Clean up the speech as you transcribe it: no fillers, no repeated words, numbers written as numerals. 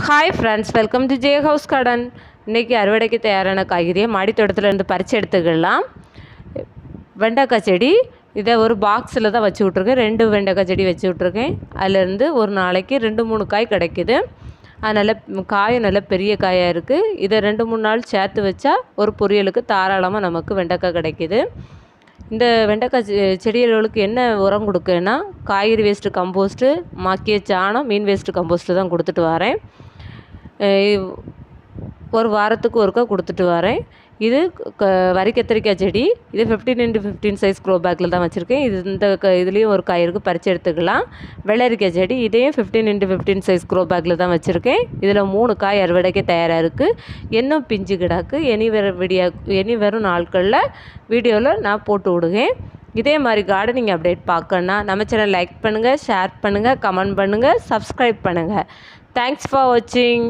Hi friends, welcome to J house garden. இன்றைக்கி அறுவடைக்கு தயாரான காய்கறியை மாடி தோட்டத்துலேருந்து பறித்து எடுத்துக்கலாம். வெண்டைக்காய் செடி இதை ஒரு பாக்ஸில் தான் வச்சு விட்ருக்கேன். 2 வெண்டைக்காய் செடி வச்சு விட்ருக்கேன். அதிலேருந்து ஒரு நாளைக்கு 2-3 காய் கிடைக்கிது. அதனால் காயும் நல்ல பெரிய காயாக இருக்குது. இதை 2-3 நாள் சேர்த்து வச்சா ஒரு பொரியலுக்கு தாராளமாக நமக்கு வெண்டைக்காய் கிடைக்கிது. இந்த வெண்டைக்காய் செடிகளுக்கு என்ன உரம் கொடுக்கேன்னா, காய்கறி வேஸ்ட்டு கம்போஸ்ட்டு, மக்கிய சாணம், மீன் வேஸ்ட்டு கம்போஸ்ட்டு தான் கொடுத்துட்டு வரேன். ஒரு வாரத்துக்கு ஒருக்கா கொடுத்துட்டு வரேன். இது வரி கத்திரிக்காய் செடி. இது 15x15 சைஸ் க்ரோ பேக்கில் தான் வச்சுருக்கேன். இதுலேயும் ஒரு காய் இருக்குது, பறித்து எடுத்துக்கலாம். வெள்ளரிக்காய் செடி, இதையும் 15x15 சைஸ் க்ரோ பேக்கில் தான் வச்சுருக்கேன். இதில் 3 காய் அறுவடைக்கு தயாராக இருக்குது. இன்னும் பிஞ்சு கிடாக்கு. இனி வரும் நாட்களில் வீடியோவில் நான் போட்டு விடுவேன். இதே மாதிரி கார்டனிங் அப்டேட் பார்க்கணுன்னா நம்ம சேனல் லைக் பண்ணுங்கள், ஷேர் பண்ணுங்கள், கமெண்ட் பண்ணுங்கள், சப்ஸ்கிரைப் பண்ணுங்கள். தேங்க்ஸ் ஃபார் வாட்சிங்.